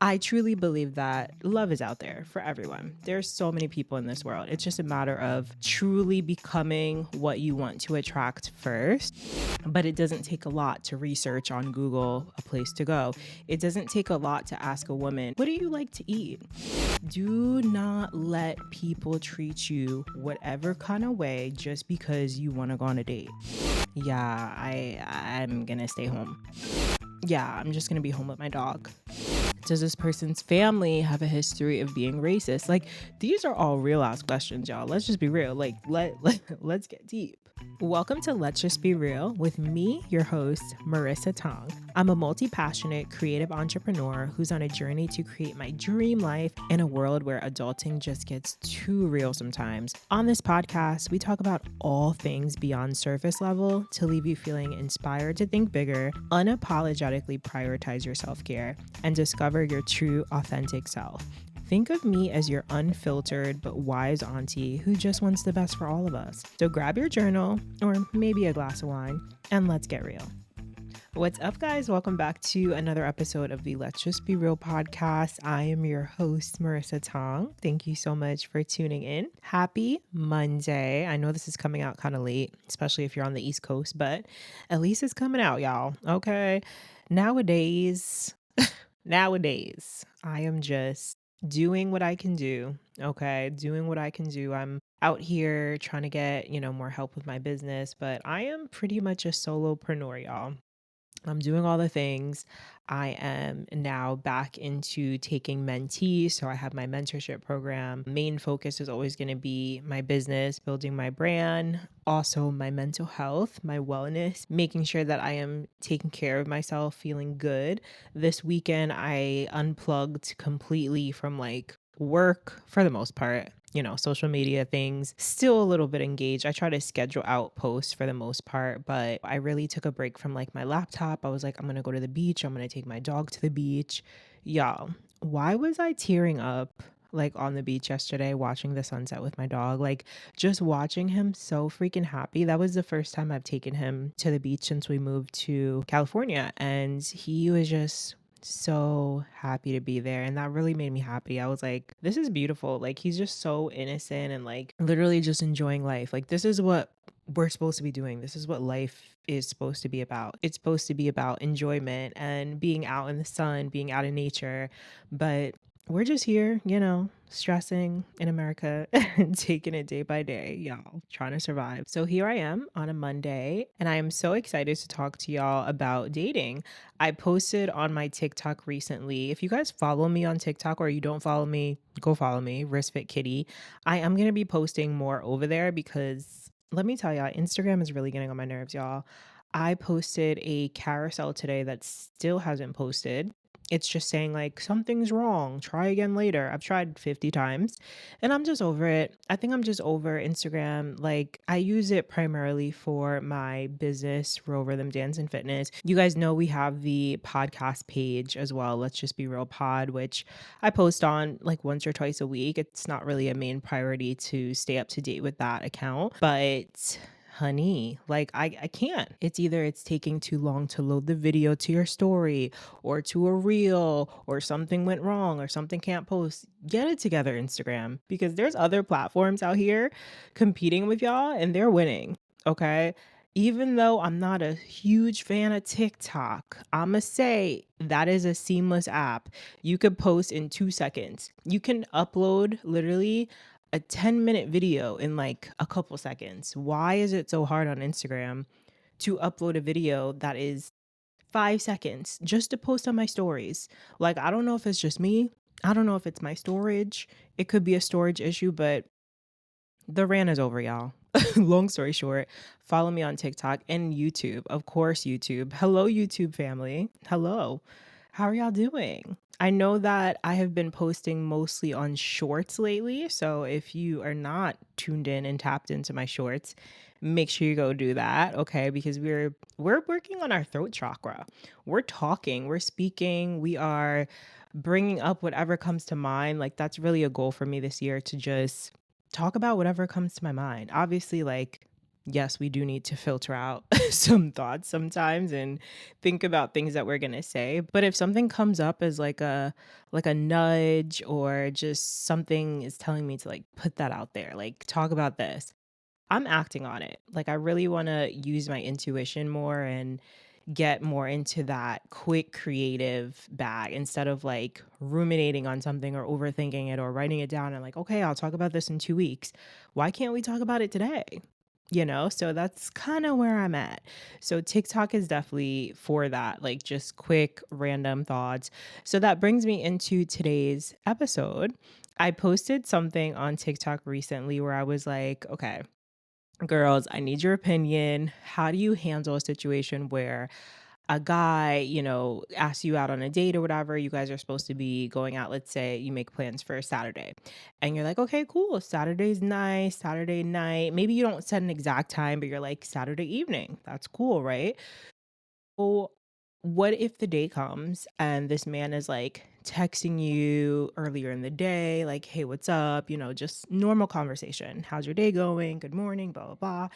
I truly believe that love is out there for everyone. There's so many people in this world. It's just a matter of truly becoming what you want to attract first. But it doesn't take a lot to research on Google a place to go. It doesn't take a lot to ask a woman, what do you like to eat? Do not let people treat you whatever kind of way just because you want to go on a date. Yeah, I'm gonna stay home. Yeah, I'm just gonna be home with my dog. Does this person's family have a history of being racist? Like, these are all real ass questions, y'all. Let's just be real. Like, let's get deep. Welcome to Let's Just Be Real with me, your host, Marissa Tong. I'm a multi-passionate creative entrepreneur who's on a journey to create my dream life in a world where adulting just gets too real sometimes. On this podcast, we talk about all things beyond surface level to leave you feeling inspired to think bigger, unapologetically prioritize your self-care, and discover your true, authentic self. Think of me as your unfiltered but wise auntie who just wants the best for all of us. So grab your journal or maybe a glass of wine and let's get real. What's up, guys? Welcome back to another episode of the Let's Just Be Real podcast. I am your host, Marissa Tong. Thank you so much for tuning in. Happy Monday. I know this is coming out kind of late, especially if you're on the East Coast, but at least it's coming out, y'all. Okay. Nowadays, I am just doing what I can do. Okay. Doing what I can do. I'm out here trying to get, more help with my business, but I am pretty much a solopreneur, y'all. I'm doing all the things. I am now back into taking mentees. So I have my mentorship program. Main focus is always going to be my business, building my brand, also my mental health, my wellness, making sure that I am taking care of myself, feeling good. This weekend, I unplugged completely from work for the most part. Social media things, still a little bit engaged. I try to schedule out posts for the most part, but I really took a break from my laptop. I was like, I'm going to go to the beach. I'm going to take my dog to the beach. Y'all, why was I tearing up on the beach yesterday watching the sunset with my dog? Just watching him so freaking happy. That was the first time I've taken him to the beach since we moved to California, and he was just so happy to be there, and that really made me happy. I was like, this is beautiful. He's just so innocent and literally just enjoying life. This is what we're supposed to be doing. This is what life is supposed to be about. It's supposed to be about enjoyment and being out in the sun, being out in nature. But we're just here, stressing in America and taking it day by day, y'all, trying to survive. So here I am on a Monday, and I am so excited to talk to y'all about dating. I posted on my TikTok recently. If you guys follow me on TikTok or you don't follow me, go follow me, Wristfit Kitty. I am going to be posting more over there because let me tell y'all, Instagram is really getting on my nerves, y'all. I posted a carousel today that still hasn't posted. It's just saying something's wrong, try again later. I've tried 50 times and I'm just over it. I think I'm just over Instagram. I use it primarily for my business, Real Rhythm Dance and Fitness. You guys know we have the podcast page as well. Let's Just Be Real Pod, which I post on once or twice a week. It's not really a main priority to stay up to date with that account, but honey, I can't. It's taking too long to load the video to your story or to a reel, or something went wrong or something can't post. Get it together, Instagram, because there's other platforms out here competing with y'all and they're winning. Okay. Even though I'm not a huge fan of TikTok, I'ma say that is a seamless app. You could post in 2 seconds. You can upload literally a 10-minute video in a couple seconds. Why is it so hard on Instagram to upload a video that is 5 seconds just to post on my stories? I don't know if it's just me. I don't know if it's my storage. It could be a storage issue, but the rant is over, y'all. Long story short, follow me on TikTok and YouTube. Of course, YouTube. Hello, YouTube family. Hello. How are y'all doing? I know that I have been posting mostly on shorts lately. So if you are not tuned in and tapped into my shorts, make sure you go do that, okay? Because we're working on our throat chakra. We're talking, we're speaking, we are bringing up whatever comes to mind. That's really a goal for me this year, to just talk about whatever comes to my mind. Obviously, yes, we do need to filter out some thoughts sometimes and think about things that we're going to say. But if something comes up as like a nudge, or just something is telling me to like put that out there, like talk about this, I'm acting on it. Like I really want to use my intuition more and get more into that quick creative bag instead of like ruminating on something or overthinking it or writing it down and like, okay, I'll talk about this in 2 weeks. Why can't we talk about it today? So that's kind of where I'm at. So TikTok is definitely for that, like just quick random thoughts. So that brings me into today's episode. I posted something on TikTok recently where I was like, okay, girls, I need your opinion. How do you handle a situation where a guy, asks you out on a date or whatever? You guys are supposed to be going out. Let's say you make plans for Saturday and you're like, okay, cool. Saturday's nice. Saturday night. Maybe you don't set an exact time, but you're like, Saturday evening. That's cool, right? So, what if the day comes and this man is like texting you earlier in the day, like, hey, what's up? Just normal conversation. How's your day going? Good morning, blah, blah, blah.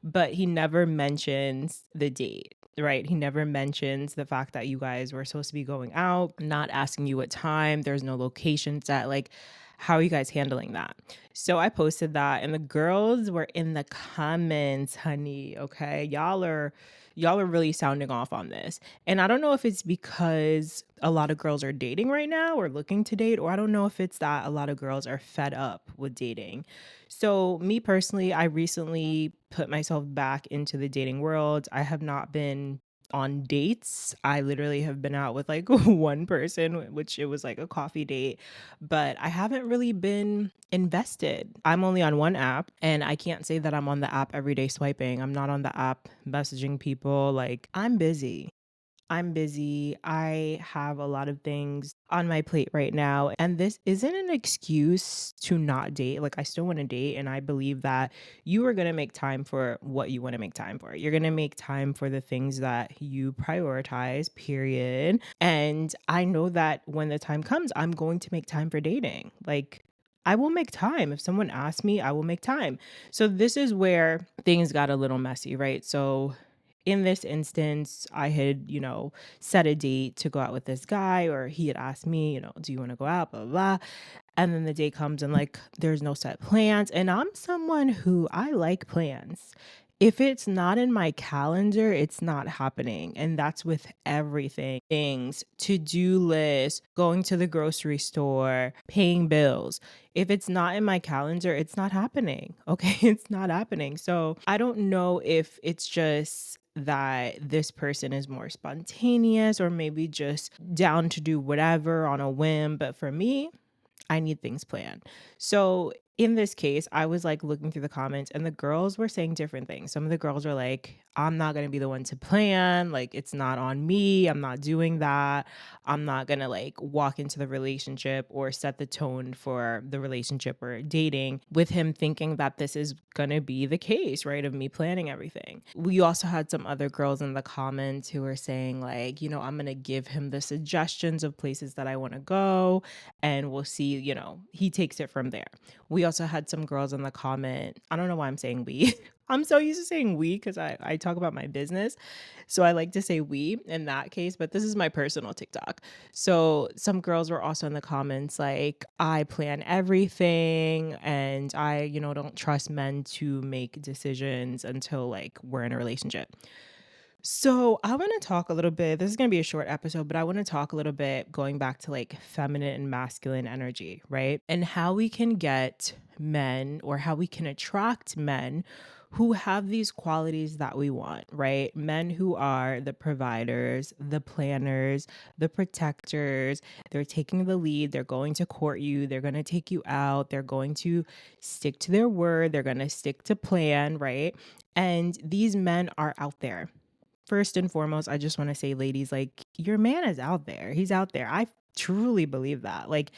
But he never mentions the date, right? He never mentions the fact that you guys were supposed to be going out, not asking you what time. There's no location set. Like, how are you guys handling that? So I posted that and the girls were in the comments, honey. Okay. Y'all are really sounding off on this. And I don't know if it's because a lot of girls are dating right now or looking to date, or I don't know if it's that a lot of girls are fed up with dating. So, me personally, I recently put myself back into the dating world. I have not been on dates. I literally have been out with like one person, which it was like a coffee date, but I haven't really been invested. I'm only on one app, and I can't say that I'm on the app every day swiping. I'm not on the app messaging people. Like, I'm busy. I'm busy. I have a lot of things on my plate right now. And this isn't an excuse to not date. Like, I still want to date. And I believe that you are going to make time for what you want to make time for. You're going to make time for the things that you prioritize, period. And I know that when the time comes, I'm going to make time for dating. Like, I will make time. If someone asks me, I will make time. So, this is where things got a little messy, right? So, in this instance, I had, set a date to go out with this guy, or he had asked me, do you want to go out, blah, blah, blah. And then the day comes and like there's no set plans. And I'm someone who I like plans. If it's not in my calendar, it's not happening. And that's with everything. Things, to-do list, going to the grocery store, paying bills. If it's not in my calendar, it's not happening. Okay. It's not happening. So I don't know if it's just that this person is more spontaneous or maybe just down to do whatever on a whim. But for me, I need things planned. So in this case, I was like looking through the comments and the girls were saying different things. Some of the girls were like, I'm not going to be the one to plan. Like, it's not on me. I'm not doing that. I'm not going to like walk into the relationship or set the tone for the relationship or dating with him thinking that this is going to be the case, right? Of me planning everything. We also had some other girls in the comments who were saying, like, I'm going to give him the suggestions of places that I want to go and we'll see, he takes it from there. We also had some girls in the comment. I don't know why I'm saying we. I'm so used to saying we because I talk about my business. So I like to say we in that case, but this is my personal TikTok. So some girls were also in the comments like, I plan everything and I, don't trust men to make decisions until like we're in a relationship. So I want to talk a little bit. This is going to be a short episode, but I want to talk a little bit going back to like feminine and masculine energy, right? And how we can get men or how we can attract men who have these qualities that we want, right? Men who are the providers, the planners, the protectors. They're taking the lead. They're going to court you. They're going to take you out. They're going to stick to their word. They're going to stick to plan, right? And these men are out there. First and foremost, I just want to say, ladies, like, your man is out there. He's out there. I truly believe that. Like,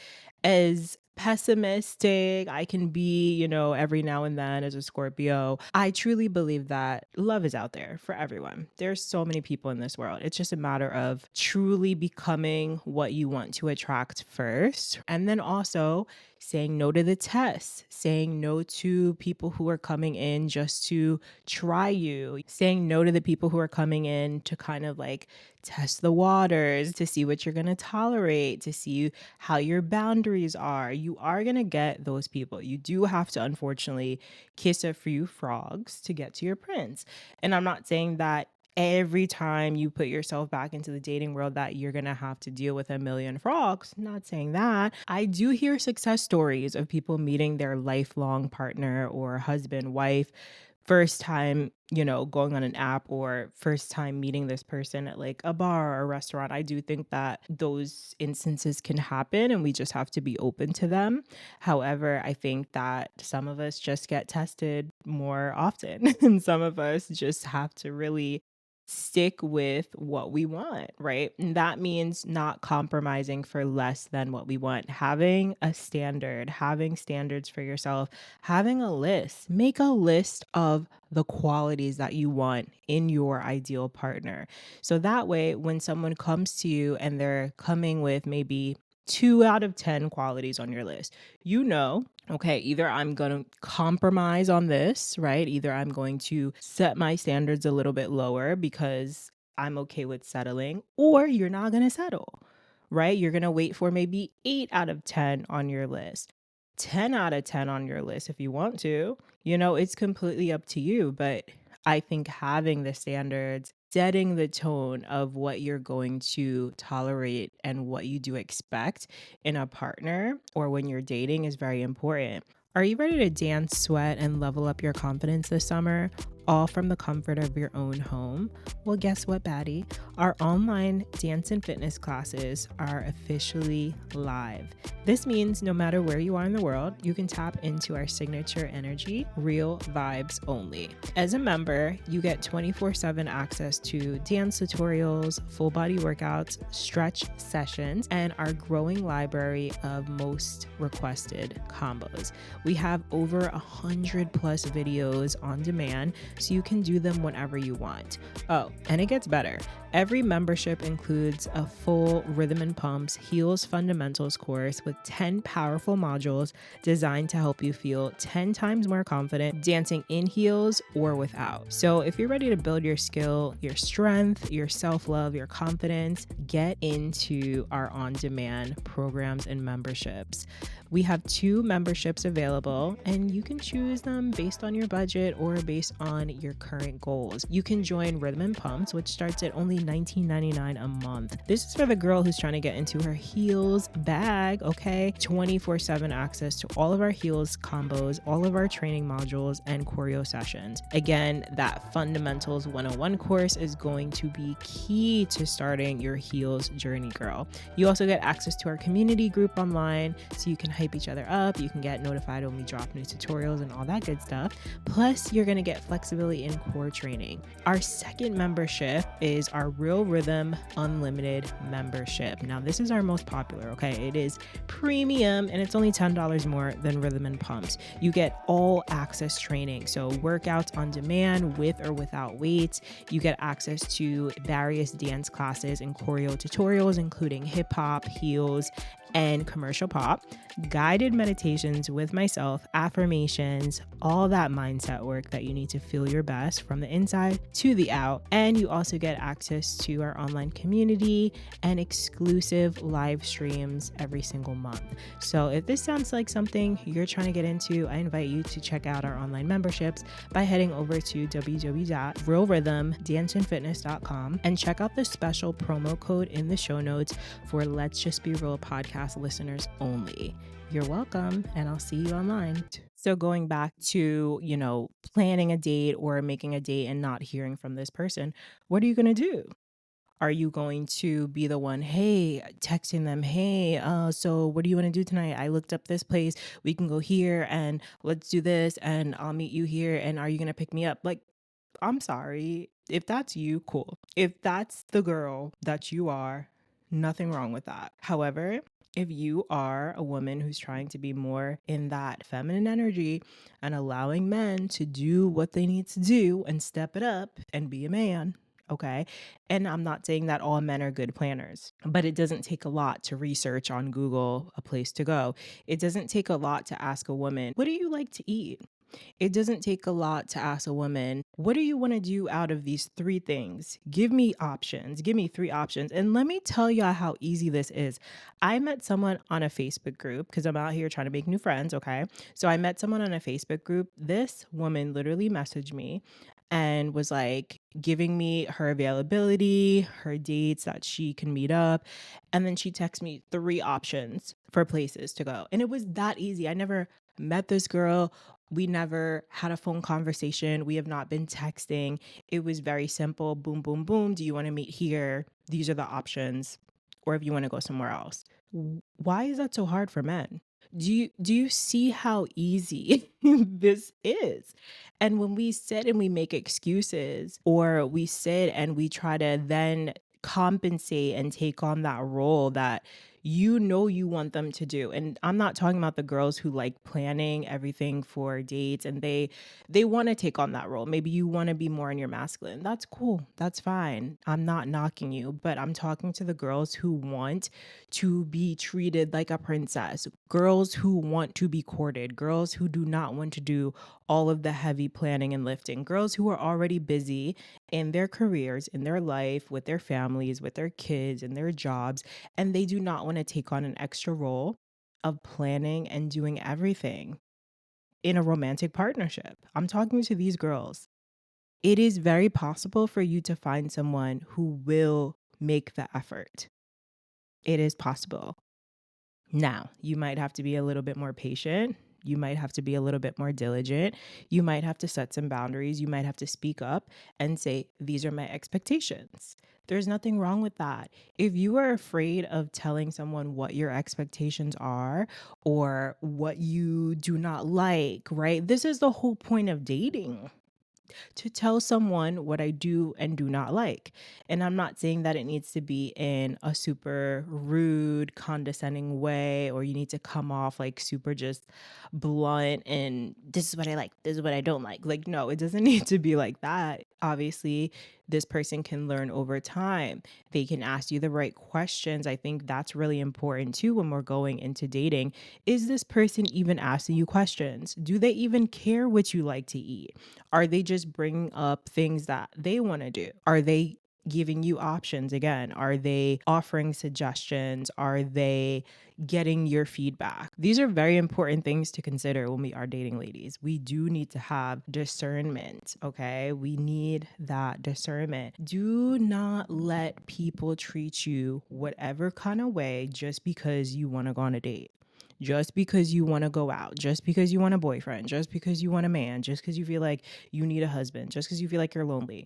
as pessimistic I can be, every now and then as a Scorpio, I truly believe that love is out there for everyone. There's so many people in this world. It's just a matter of truly becoming what you want to attract first. And then also saying no to the tests, saying no to people who are coming in just to try you, saying no to the people who are coming in to kind of like test the waters, to see what you're going to tolerate, to see how your boundaries are. You are going to get those people. You do have to, unfortunately, kiss a few frogs to get to your prince. And I'm not saying that every time you put yourself back into the dating world that you're going to have to deal with a million frogs. Not saying that. I do hear success stories of people meeting their lifelong partner or husband, wife, first time, going on an app, or first time meeting this person at like a bar or a restaurant. I do think that those instances can happen and we just have to be open to them. However, I think that some of us just get tested more often and some of us just have to really stick with what we want, right? And that means not compromising for less than what we want. Having a standard, having standards for yourself, having a list. Make a list of the qualities that you want in your ideal partner. So that way, when someone comes to you and they're coming with maybe 2 out of 10 qualities on your list, okay, either I'm going to compromise on this, right? Either I'm going to set my standards a little bit lower because I'm okay with settling, or you're not going to settle, right? You're going to wait for maybe 8 out of 10 on your list. 10 out of 10 on your list if you want to. It's completely up to you. But I think having the standards, setting the tone of what you're going to tolerate and what you do expect in a partner or when you're dating is very important. Are you ready to dance, sweat, and level up your confidence this summer? All from the comfort of your own home? Well, guess what, baddie? Our online dance and fitness classes are officially live. This means no matter where you are in the world, you can tap into our signature energy, real vibes only. As a member, you get 24/7 access to dance tutorials, full body workouts, stretch sessions, and our growing library of most requested combos. We have over 100 plus videos on demand, so you can do them whenever you want. Oh, and it gets better. Every membership includes a full Rhythm and Pumps Heels Fundamentals course with 10 powerful modules designed to help you feel 10 times more confident dancing in heels or without. So if you're ready to build your skill, your strength, your self-love, your confidence, get into our on-demand programs and memberships. We have 2 memberships available and you can choose them based on your budget or based on your current goals. You can join Rhythm and Pumps, which starts at only $19.99 a month. This is for the girl who's trying to get into her heels bag, okay? 24/7 access to all of our heels combos, all of our training modules, and choreo sessions. Again, that Fundamentals 101 course is going to be key to starting your heels journey, girl. You also get access to our community group online, so you can hype each other up. You can get notified when we drop new tutorials and all that good stuff. Plus, you're going to get flexibility in core training. Our second membership is our Real Rhythm Unlimited membership. Now, this is our most popular, okay? It is premium and it's only $10 more than Rhythm and Pumps. You get all access training, so workouts on demand with or without weights. You get access to various dance classes and choreo tutorials, including hip hop, heels, and commercial pop, guided meditations with myself, affirmations, all that mindset work that you need to feel your best from the inside to the out. And you also get access to our online community and exclusive live streams every single month. So if this sounds like something you're trying to get into, I invite you to check out our online memberships by heading over to www.realrhythmdanceandfitness.com and check out the special promo code in the show notes for Let's Just Be Real podcast listeners only. You're welcome, and I'll see you online. So going back to, planning a date or making a date and not hearing from this person, what are you going to do? Are you going to be the one, hey, texting them, hey, so what do you want to do tonight? I looked up this place. We can go here and let's do this and I'll meet you here. And are you going to pick me up? Like, I'm sorry. If that's you, cool. If that's the girl that you are, Nothing wrong with that. However, if you are a woman who's trying to be more in that feminine energy and allowing men to do what they need to do and step it up and be a man, okay? And I'm not saying that all men are good planners, but it doesn't take a lot to research on Google a place to go. It doesn't take a lot to ask a woman, what do you like to eat? It doesn't take a lot to ask a woman, what do you want to do out of these three things? Give me options. Give me three options. And let me tell y'all how easy this is. I met someone on a Facebook group because I'm out here trying to make new friends. Okay. So I met someone on a Facebook group. This woman literally messaged me and was like giving me her availability, her dates that she can meet up. And then she texted me three options for places to go. And it was that easy. I never met this girl. We never had a phone conversation. We have not been texting. It was very simple. Boom, boom, boom. Do you want to meet here? These are the options. Or if you want to go somewhere else. Why is that so hard for men? Do you see how easy this is? And when we sit and we make excuses, or we sit and we try to then compensate and take on that role that you want them to do. And I'm not talking about the girls who like planning everything for dates and they want to take on that role. Maybe you want to be more in your masculine. That's cool. That's fine. I'm not knocking you, but I'm talking to the girls who want to be treated like a princess, girls who want to be courted, girls who do not want to do all of the heavy planning and lifting, girls who are already busy in their careers, in their life, with their families, with their kids, and their jobs, and they do not want to take on an extra role of planning and doing everything in a romantic partnership. I'm talking to these girls. It is very possible for you to find someone who will make the effort. It is possible. Now, you might have to be a little bit more patient. You might have to be a little bit more diligent. You might have to set some boundaries. You might have to speak up and say, these are my expectations. There's nothing wrong with that. If you are afraid of telling someone what your expectations are or what you do not like, right? This is the whole point of dating, to tell someone what I do and do not like. And I'm not saying that it needs to be in a super rude, condescending way, or you need to come off like super just blunt and this is what I like, this is what I don't like. Like, no, it doesn't need to be like that. Obviously, this person can learn over time. They can ask you the right questions. I think that's really important too when we're going into dating. Is this person even asking you questions? Do they even care what you like to eat? Are they just bringing up things that they want to do? Are they giving you options again? Are they offering suggestions? Are they getting your feedback? These are very important things to consider when we are dating, ladies. We do need to have discernment, okay? We need that discernment. Do not let people treat you whatever kind of way just because you want to go on a date, just because you want to go out, just because you want a boyfriend, just because you want a man, just because you feel like you need a husband, just because you feel like you're lonely.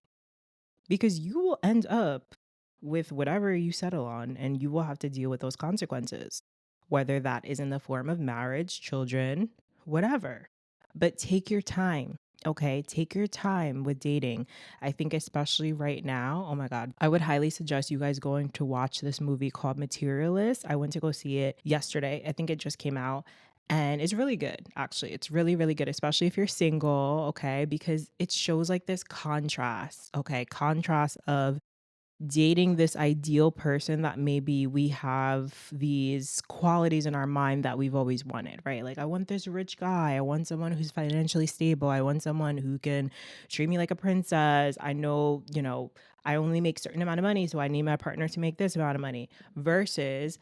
Because you will end up with whatever you settle on and you will have to deal with those consequences, whether that is in the form of marriage, children, whatever. But take your time. Okay, take your time with dating. I think, especially right now, oh my God, I would highly suggest you guys going to watch this movie called Materialist. I went to go see it yesterday. I think it just came out. And it's really good, actually. It's really, really good, especially if you're single, okay? Because it shows like this contrast, okay? Contrast of dating this ideal person that maybe we have these qualities in our mind that we've always wanted, right? Like, I want this rich guy. I want someone who's financially stable. I want someone who can treat me like a princess. I know, I only make certain amount of money, so I need my partner to make this amount of money. Versus,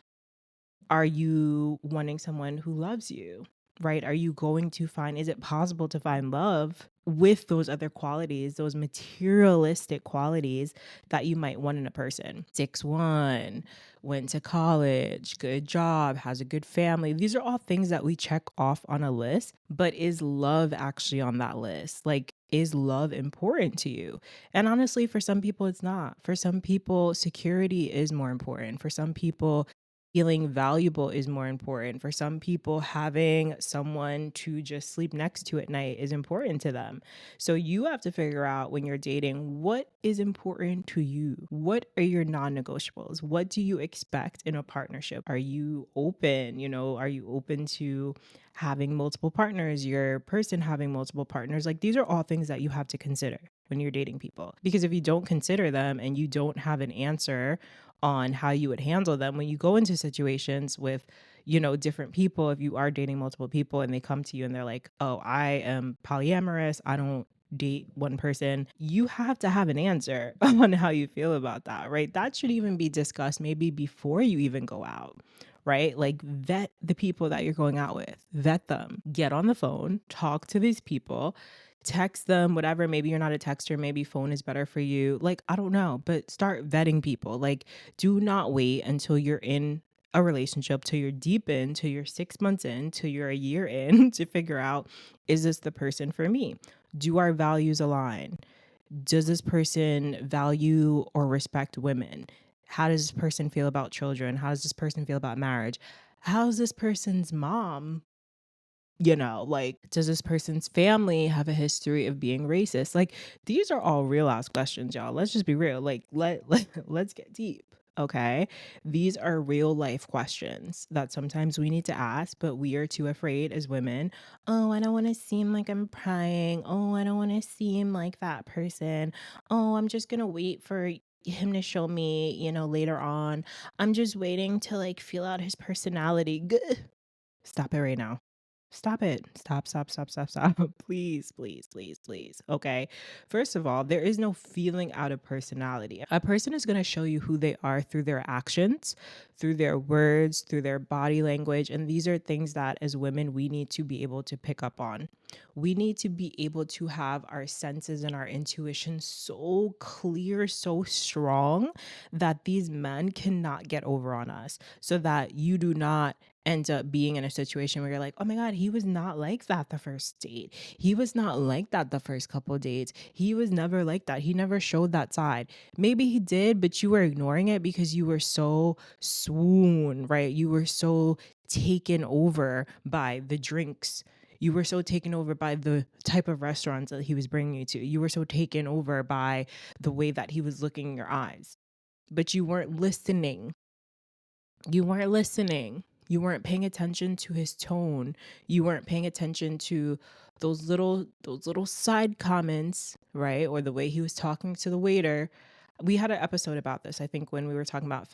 are you wanting someone who loves you, right? Are you going to find, is it possible to find love with those other qualities, those materialistic qualities that you might want in a person? 6'1", went to college, good job, has a good family. These are all things that we check off on a list, but is love actually on that list? Like, is love important to you? And honestly, for some people, it's not. For some people, security is more important. For some people, Feeling valuable is more important. For some people, having someone to just sleep next to at night is important to them. So you have to figure out when you're dating what is important to you. What are your non-negotiables? What do you expect in a partnership? Are you open? Are you open to having multiple partners, your person having multiple partners? Like these are all things that you have to consider when you're dating people. Because if you don't consider them and you don't have an answer on how you would handle them when you go into situations with, different people, if you are dating multiple people and they come to you and they're like, oh, I am polyamorous, I don't date one person, you have to have an answer on how you feel about that, right? That should even be discussed maybe before you even go out, right? Like vet the people that you're going out with, vet them, get on the phone, talk to these people, text them, whatever. Maybe you're not a texter, maybe phone is better for you. Like, I don't know, but start vetting people. Like, do not wait until you're in a relationship, till you're deep in, till you're 6 months in, till you're a year in to figure out, is this the person for me? Do our values align? Does this person value or respect women? How does this person feel about children? How does this person feel about marriage? How's this person's mom? Like, does this person's family have a history of being racist? Like, these are all real ass questions, y'all. Let's just be real. Like, let's get deep. Okay. These are real life questions that sometimes we need to ask, but we are too afraid as women. Oh, I don't want to seem like I'm prying. Oh, I don't want to seem like that person. Oh, I'm just going to wait for him to show me, later on. I'm just waiting to like feel out his personality. Stop it right now. Stop it. Stop, stop, stop, stop, stop. Please, please, please, please. Okay. First of all, there is no feeling out of personality. A person is going to show you who they are through their actions, through their words, through their body language. And these are things that as women, we need to be able to pick up on. We need to be able to have our senses and our intuition so clear, so strong that these men cannot get over on us, so that you do not end up being in a situation where you're like, oh my God, he was not like that the first date. He was not like that the first couple of dates. He was never like that. He never showed that side. Maybe he did, but you were ignoring it because you were so swoon, right? You were so taken over by the drinks. You were so taken over by the type of restaurants that he was bringing you to. You were so taken over by the way that he was looking in your eyes. But you weren't listening. You weren't listening. You weren't paying attention to his tone. You weren't paying attention to those little side comments, right? Or the way he was talking to the waiter. We had an episode about this, I think, when we were talking about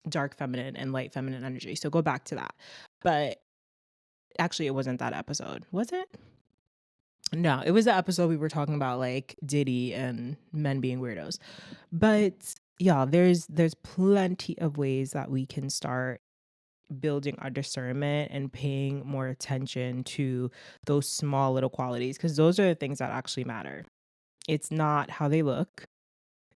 dark feminine and light feminine energy. So go back to that. But actually it wasn't that episode. Was it? No, it was the episode we were talking about like Diddy and men being weirdos. But yeah, there's plenty of ways that we can start building our discernment and paying more attention to those small little qualities, because those are the things that actually matter. It's not how they look.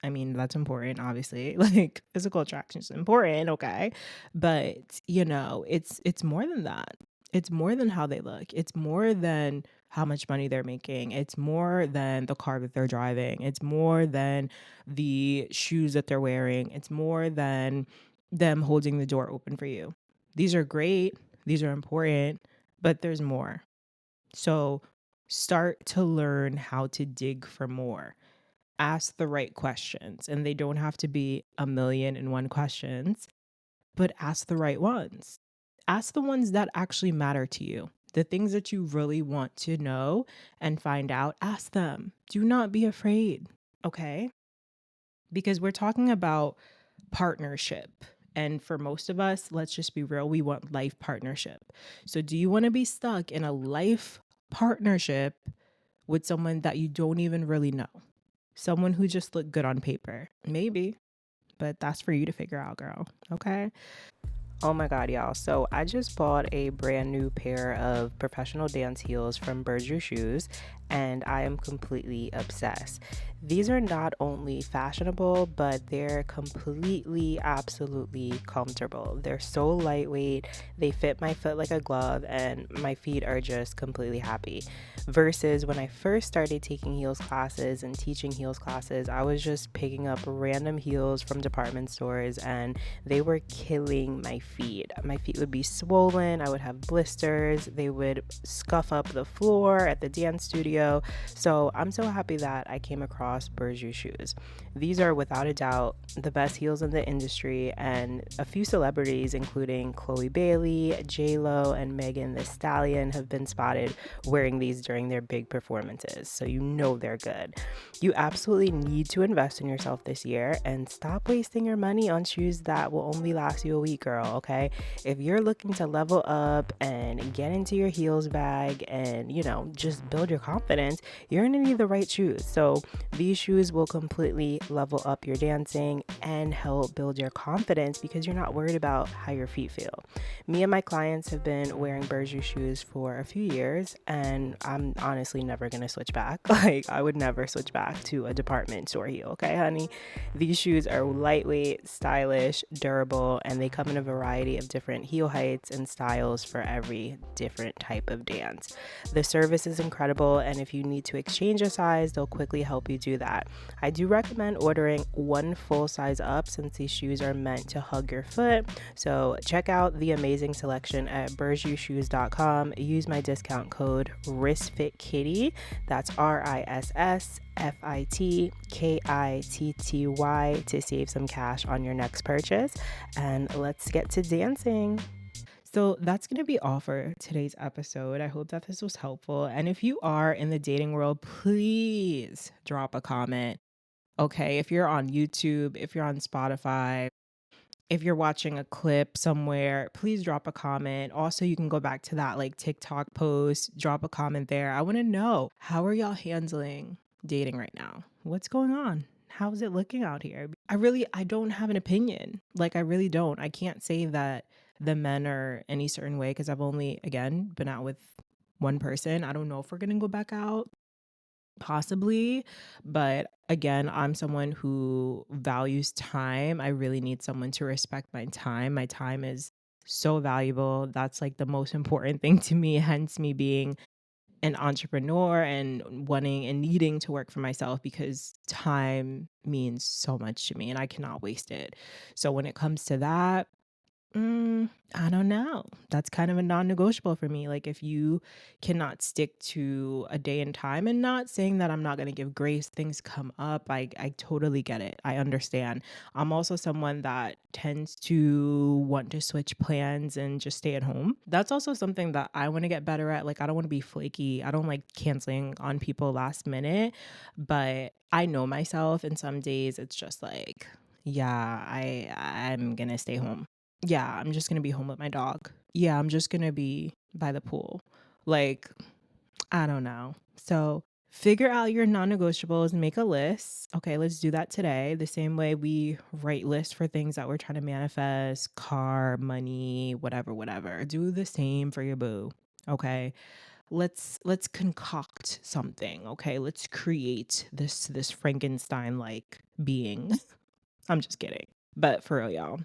I mean, that's important, obviously. Like physical attraction is important, okay? But, it's more than that. It's more than how they look. It's more than how much money they're making. It's more than the car that they're driving. It's more than the shoes that they're wearing. It's more than them holding the door open for you. These are great. These are important, but there's more. So start to learn how to dig for more. Ask the right questions, and they don't have to be a million and one questions, but ask the right ones. Ask the ones that actually matter to you. The things that you really want to know and find out, ask them. Do not be afraid, okay? Because we're talking about partnership. And for most of us, let's just be real, we want life partnership. So, do you want to be stuck in a life partnership with someone that you don't even really know? Someone who just looked good on paper? Maybe, but that's for you to figure out, girl. Okay. Oh my God, y'all. So I just bought a brand new pair of professional dance heels from Burju Shoes, and I am completely obsessed. These are not only fashionable, but they're completely, absolutely comfortable. They're so lightweight, they fit my foot like a glove, and my feet are just completely happy. Versus when I first started taking heels classes and teaching heels classes, I was just picking up random heels from department stores and they were killing my feet. My feet would be swollen, I would have blisters, they would scuff up the floor at the dance studio. So I'm so happy that I came across Berju shoes. These are without a doubt the best heels in the industry, and a few celebrities, including Chloe Bailey, J Lo, and Megan Thee Stallion, have been spotted wearing these during their big performances. So you know they're good. You absolutely need to invest in yourself this year and stop wasting your money on shoes that will only last you a week, girl, okay? If you're looking to level up and get into your heels bag and, just build your confidence, you're gonna need the right shoes. So these shoes will completely level up your dancing and help build your confidence because you're not worried about how your feet feel. Me and my clients have been wearing Berju shoes for a few years, and I'm honestly never gonna switch back. Like, I would never switch back to a department store heel, okay, honey? These shoes are lightweight, stylish, durable, and they come in a variety of different heel heights and styles for every different type of dance. The service is incredible, and if you need to exchange a size, they'll quickly help you do that. I do recommend ordering one full size up since these shoes are meant to hug your foot. So check out the amazing selection at berjushoes.com. Use my discount code RISFITKitty. That's RISSFITKITTY to save some cash on your next purchase. And let's get to dancing. So that's going to be all for today's episode. I hope that this was helpful. And if you are in the dating world, please drop a comment. Okay. If you're on YouTube, if you're on Spotify, if you're watching a clip somewhere, please drop a comment. Also, you can go back to that like TikTok post, drop a comment there. I want to know, how are y'all handling dating right now? What's going on? How's it looking out here? I don't have an opinion. Like, I really don't. I can't say that the men are any certain way because I've only, again, been out with one person. I don't know if we're going to go back out. Possibly, but again, I'm someone who values time. I really need someone to respect my time. My time is so valuable. That's like the most important thing to me, hence me being an entrepreneur and wanting and needing to work for myself because time means so much to me and I cannot waste it. So when it comes to that, I don't know. That's kind of a non-negotiable for me. Like, if you cannot stick to a day and time, and not saying that I'm not going to give grace, things come up. I totally get it. I understand. I'm also someone that tends to want to switch plans and just stay at home. That's also something that I want to get better at. Like, I don't want to be flaky. I don't like canceling on people last minute, but I know myself, and some days it's just like, yeah, I'm going to stay home. Yeah, I'm just gonna be home with my dog. Yeah, I'm just gonna be by the pool. Like, I don't know. So figure out your non-negotiables, make a list. Okay, let's do that today. The same way we write lists for things that we're trying to manifest, car, money, whatever, whatever. Do the same for your boo. Okay. Let's concoct something. Okay. Let's create this Frankenstein like being. I'm just kidding. But for real, y'all,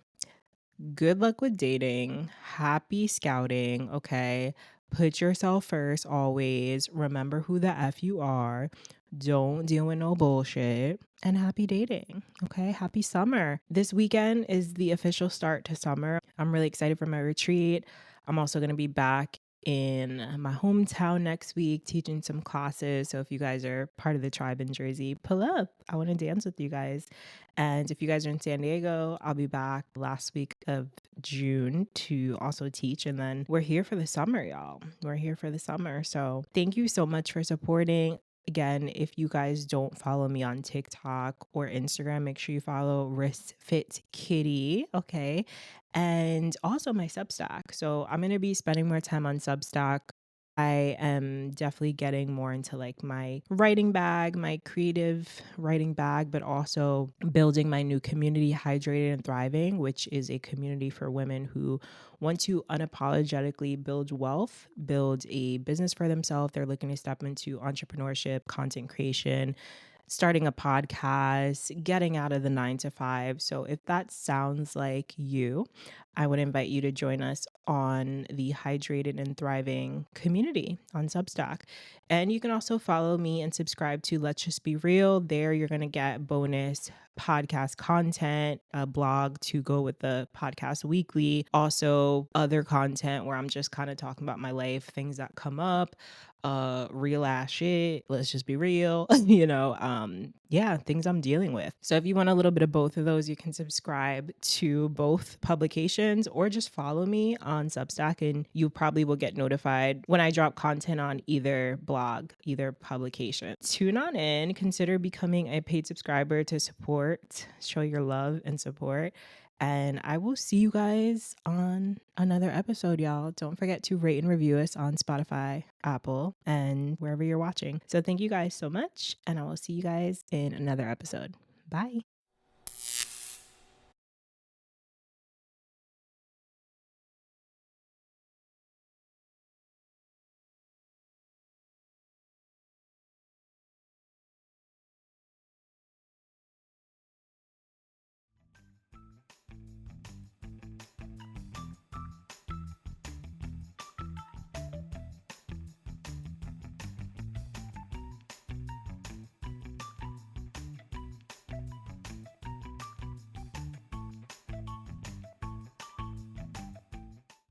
good luck with dating. Happy scouting. Okay. Put yourself first always. Remember who the F you are. Don't deal with no bullshit. And happy dating. Okay. Happy summer. This weekend is the official start to summer. I'm really excited for my retreat. I'm also going to be back in my hometown next week teaching some classes. So if you guys are part of the tribe in Jersey, pull up. I want to dance with you guys. And if you guys are in San Diego, I'll be back last week of June to also teach. And then we're here for the summer, y'all. We're here for the summer. So thank you so much for supporting. Again, if you guys don't follow me on TikTok or Instagram, make sure you follow Fit Kitty, okay? And also my Substack. So I'm going to be spending more time on Substack. I am definitely getting more into like my writing bag, my creative writing bag, but also building my new community, Hydrated and Thriving, which is a community for women who want to unapologetically build wealth, build a business for themselves. They're looking to step into entrepreneurship, content creation, starting a podcast, getting out of the 9 to 5. So if that sounds like you, I would invite you to join us on the Hydrated and Thriving community on Substack. And you can also follow me and subscribe to Let's Just Be Real. There, you're going to get bonus podcast content, a blog to go with the podcast weekly, also other content where I'm just kind of talking about my life, things that come up, real ass shit. Let's just be real, yeah, things I'm dealing with. So if you want a little bit of both of those, you can subscribe to both publications or just follow me on Substack, and you probably will get notified when I drop content on either blog, either publication. Tune on in, consider becoming a paid subscriber to support, show your love and support. And I will see you guys on another episode, y'all. Don't forget to rate and review us on Spotify, Apple, and wherever you're watching. So thank you guys so much. And I will see you guys in another episode. Bye.